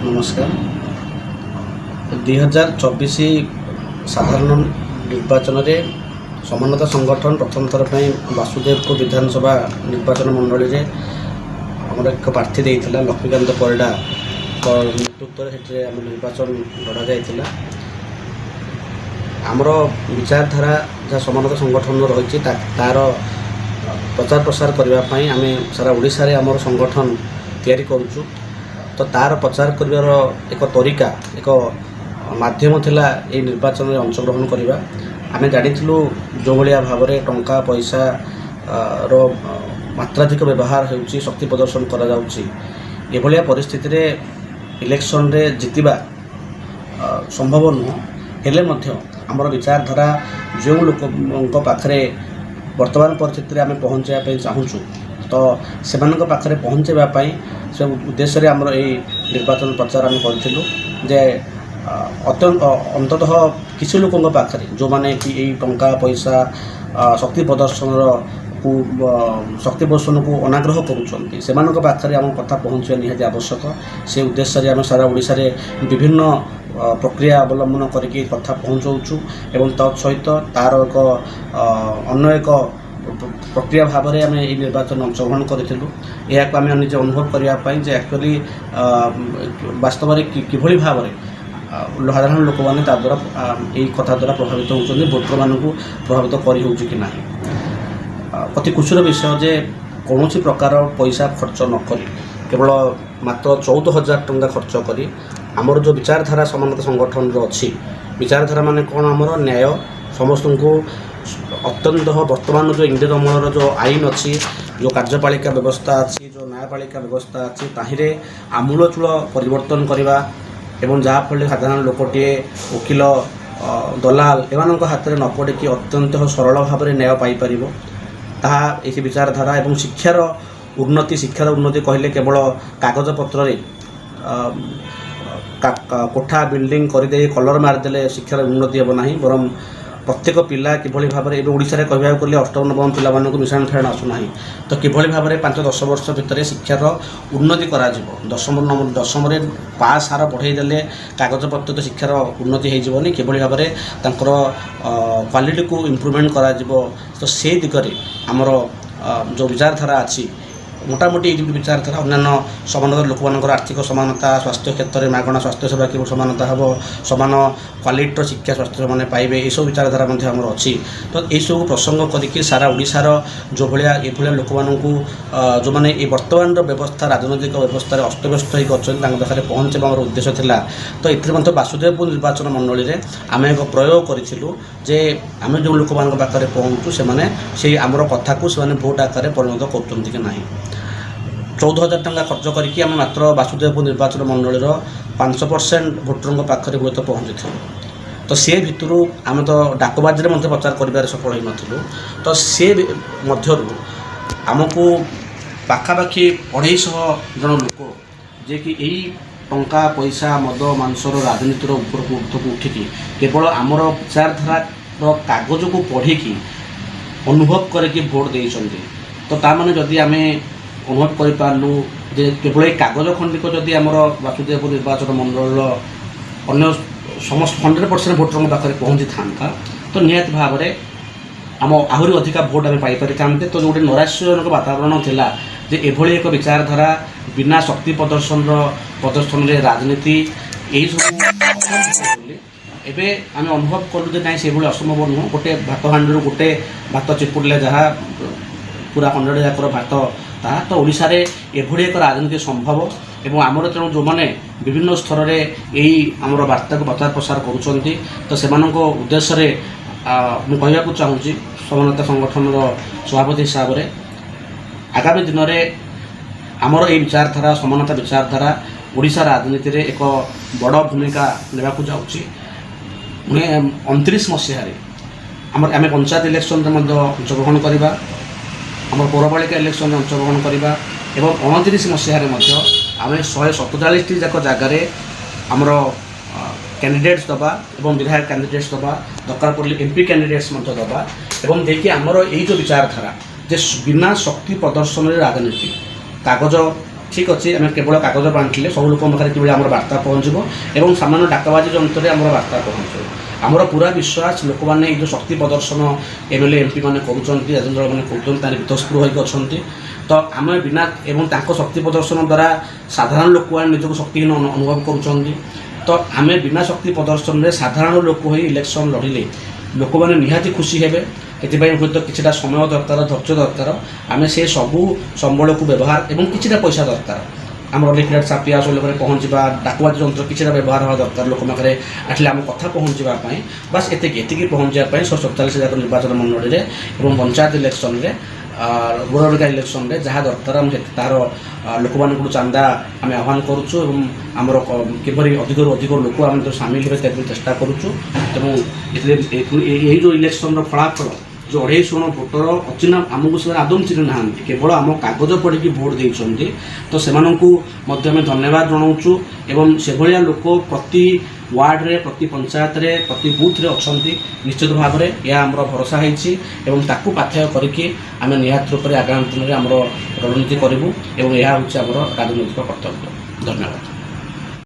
नमस्कार। 2024 साधारण निर्वाचन में समानता संगठन प्रथम थर पर वासुदेवपुर विधानसभा निर्वाचन मंडली में आम एक प्रार्थी देता लक्ष्मीकांत परिडा नेतृत्व से आम निर्वाचन लड़ा जाता। आमर विचारधारा जहाँ समानता संगठन रही तार प्रचार प्रसार करने आम सारा ओडिशा रे आमर संगठन तैयारी करुचु। तो तार प्रचार कर एक तरीका एक माध्यम थिला ए निर्वाचन में अंशग्रहण करवा। आम जानी जो भाया भाव में टंका पैसा रो मात्राधिक व्यवहार होउची शक्ति प्रदर्शन करा जाउची। ए भलिया परिस्थिति रे इलेक्शन रे जितिबा संभव नुह हेले मध्य आमर विचारधारा जो लोक पाखरे वर्तमान परिस्थिति रे आम पहुँचापी चाहूँ तो से पाखे पहुँचापी से उद्देश्य आमर ये निर्वाचन प्रचार आम करूँ जे अंततः किसी लोकों पाखे जो मैंने कि यही टंका पैसा शक्ति प्रदर्शन शक्ति प्रदर्शन को अनाग्रह करुँच से पाखे आम कथा पहुँचा निहाती आवश्यक। से उद्देश्य आम सारा ओडिशा रे विभिन्न प्रक्रिया अवलंबन करके कथा पहुँचाऊँ एवं तत्सहित तार एक अन्य एक प्रक्रिया भाव में आम ये निर्वाचन अंशग्रहण करूँ। यह आम निजे अनुभव करने एक्चुअली वास्तव में किभली भाव में साधारण लोक मैंने द्वारा यही कथा द्वारा प्रभावित होती भोटर मानक प्रभावित करना अति खुशीर विषय जे कौन प्रकार पैसा खर्च नक केवल मात्र 14,000 टंका खर्च कर आमर जो विचारधारा समानता संगठन अच्छी विचारधारा माने कौन आमर न्याय समस्त को अत्यंत वर्तमान जो इंग्रेज अमलर जो आईन अच्छी जो कार्यपालिका व्यवस्था अच्छी जो न्यायपालिका व्यवस्था अच्छी ताहिरे आमूलचूल परिवर्तन करवा एवं जहाँफल साधारण लोकटे वकिल दलाल एमान हाथ में न पड़े कि अत्यंत सरल भाव में न्याय पाइपर ताहा ये विचारधारा एवं शिक्षार उन्नति कहले केवल कागज पत्र कोठा बिल्डिंग करदे कलर मारिदे शिक्षार उन्नति हेब ना बरं प्रत्येक पिला किभली भाव में ओडिशा रे कहबा गले अष्टम नवम पिला मानक मिशन फेरण आसुना तो किभली भाव में 5-10 वर्ष भितर शिक्षार उन्नति करा दशम रे पास हार बढ़ाई देले कागज पत्र तो शिक्षार उन्नति होनी किभली भाव में तांकर क्वालिटी को इम्प्रूवमेंट करा तो से दिगरे आमर जो विचारधारा अच्छी मोटामोटी विचारधारा अन्य समानता लोक मान आर्थिक समानता स्वास्थ्य क्षेत्र में मागणा स्वास्थ्य सेवा कि समानता हम सामान क्वालिटर शिक्षा स्वास्थ्य मैंने पाइबे ये सब विचारधारा आमर अच्छी। तो यह सब प्रसंग करके सारा ओडिशार जो भाया ये लोक मानू जो मैंने ये वर्तमान व्यवस्था राजनैतिक व्यवस्था अस्तव्यस्त होकर पाखे पहुँचे उद्देश्य था। तो ये वासुदेवपुर निर्वाचन मंडली में आम एक प्रयोग करूँ जे आम जो लोक मान पाखे पहुँचू से आमर कथा को भोट आकार परिणत कर 14,000 टंका खर्च करके आम मात्र वासुदेवपुर निर्वाचन मंडली 5% भोटर पाखे हुए तो पहुँची थी। तो सी भितर आम तो डाकबाजी में प्रचार कर सफल हो नु तो सी मध्य आमको पाखापाखि 250 जन लोक जे कि यही टंका पैसा मद मांसर राजनीतिर ऊर्धक उठिकी केवल आमर विचारधारा कागज को पढ़ी अनुभव करके भोट देते। तो ताने जदि आम अनुभव करूँ जे केवल ये कागज खंडिक जदि आमर वासुदेवपुर निर्वाचन मंडल अन्य समस्त 100% भोटर पाखे पहुँची था तो निहत भाव में आम आहरी अधिका भोट आम पाइपर था। तो गोटे नैराश्यजनक वातावरण थिला जे एभली एक विचारधारा बिना शक्ति प्रदर्शन रे राजनीति यही सब एबे आम अनुभव कलु जे नहीं से असंभव नुह गोटे भात हांडी गोटे भात चिपुड़े जहाँ पूरा 100 जाकर भात ताहा तो ओडिशा रे एभली एक राजनीति संभव एवं आमर तेणु जो मैंने विभिन्न स्तर में यही आमर वार्ता को प्रचार प्रसार करुँच तो से उद्देश्य मुझे कहूँ चाहूँगी समानता संगठन सभापति हिसाब से आगामी दिन में आमर ये विचारधारा समानता विचारधारा ओडिशा राजनीति रे एक बड़ भूमिका नेबाकू जाउछि। 29 मसीह आम पंचायत इलेक्शन अंशग्रहण करवा आम पौरपालिका इलेक्शन अंशग्रहण करवा एवं 29 मसीह आम 147 जाक जगार आमर कैंडिडेट्स दबा एवं विधायक कैंडिडेट्स दबा दरकार पड़े एमपी कैंडिडेट्स दबा एवं देखिए आमर यही जो विचारधारा जे बिना शक्ति प्रदर्शन राजनीति कागज ଠିକ୍ ଅଛି ଆମେ କେବଳ କାଗଜ ବାଣ୍ଟିଲେ ସବୁ ଲୋକଙ୍କ ପାଖରେ କିଭଳି ଆମର ବାର୍ତ୍ତା ପହଞ୍ଚିବ ଏବଂ ସାମାନ୍ୟ ଡାକବାଜି ଯନ୍ତ୍ରରେ ଆମର ବାର୍ତ୍ତା ପହଞ୍ଚିବ। ଆମର ପୁରା ବିଶ୍ୱାସ ଲୋକମାନେ ଏଇ ଯେଉଁ ଶକ୍ତି ପ୍ରଦର୍ଶନ MLA MP ମାନେ କରୁଛନ୍ତି, ରାଜନୈତିକ ଦଳମାନେ କରୁଛନ୍ତି, ତାର ଭିତସ୍ପୃହ ହୋଇକି ଅଛନ୍ତି। ତ ଆମେ ବିନା ଏବଂ ତାଙ୍କ ଶକ୍ତି ପ୍ରଦର୍ଶନ ଦ୍ୱାରା ସାଧାରଣ ଲୋକମାନେ ନିଜକୁ ଶକ୍ତିହୀନ ଅନୁଭବ କରୁଛନ୍ତି। ତ ଆମେ ବିନା ଶକ୍ତି ପ୍ରଦର୍ଶନରେ ସାଧାରଣ ଲୋକ ହୋଇ ଇଲେକ୍ସନ୍ ଲଢ଼ିଲେ ଲୋକମାନେ ନିହାତି ଖୁସି ହେବେ। ଏଥିପାଇଁ ହୁଏତ କିଛିଟା ସମୟ ଦରକାର, ଧୈର୍ଯ୍ୟ ଦରକାର। ଆମେ ସେ ସବୁ ସମ୍ବଳକୁ ବ୍ୟବହାର ଏବଂ କିଛିଟା ପଇସା ଦରକାର। ଆମର ଲିକ୍ରେଟ୍ ଛାପିବା ସବୁ ଲୋକରେ ପହଞ୍ଚିବା, ଡାକବାଜି ଯନ୍ତ୍ର କିଛିଟା ବ୍ୟବହାର ହେବା ଦରକାର ଲୋକଙ୍କ ପାଖରେ ଆସିଲେ ଆମ କଥା ପହଞ୍ଚିବା ପାଇଁ। ବାସ୍ ଏତିକି ପହଞ୍ଚିବା ପାଇଁ 147 ଯାକ ନିର୍ବାଚନ ମଣ୍ଡଳୀରେ ଏବଂ ପଞ୍ଚାୟତ ଇଲେକ୍ସନରେ, ରୁରାଲ୍ ଇଲେକ୍ସନରେ ଯାହା ଦରକାର ଆମେ ତାହାର ଲୋକମାନଙ୍କଠୁ ଚାନ୍ଦା ଆମେ ଆହ୍ୱାନ କରୁଛୁ ଏବଂ ଆମର କିପରି ଅଧିକରୁ ଅଧିକ ଲୋକ ଆମେ ସାମିଲ ହେବେ ତାକୁ ଚେଷ୍ଟା କରୁଛୁ। ଏବଂ ଏଇ ଯେଉଁ ଇଲେକ୍ସନର ଫଳାଫଳ ଯେଉଁ 250 ଜଣ ଭୋଟର ଅଚିହ୍ନା, ଆମକୁ ସେମାନେ ଆଦୌ ଚିହ୍ନି ନାହାନ୍ତି, କେବଳ ଆମ କାଗଜ ପଢ଼ିକି ଭୋଟ୍ ଦେଇଛନ୍ତି। ତ ସେମାନଙ୍କୁ ମଧ୍ୟ ଆମେ ଧନ୍ୟବାଦ ଜଣାଉଛୁ ଏବଂ ସେଭଳିଆ ଲୋକ ପ୍ରତି ୱାର୍ଡ଼ରେ, ପ୍ରତି ପଞ୍ଚାୟତରେ, ପ୍ରତି ବୁଥରେ ଅଛନ୍ତି। ନିଶ୍ଚିତ ଭାବରେ ଏହା ଆମର ଭରସା ହେଇଛି ଏବଂ ତାକୁ ପାଥେୟ କରିକି ଆମେ ନିହାତି ରୂପରେ ଆଗାମୀ ଦିନରେ ଆମର ରଣନୀତି କରିବୁ ଏବଂ ଏହା ହେଉଛି ଆମର ରାଜନୈତିକ କର୍ତ୍ତବ୍ୟ। ଧନ୍ୟବାଦ।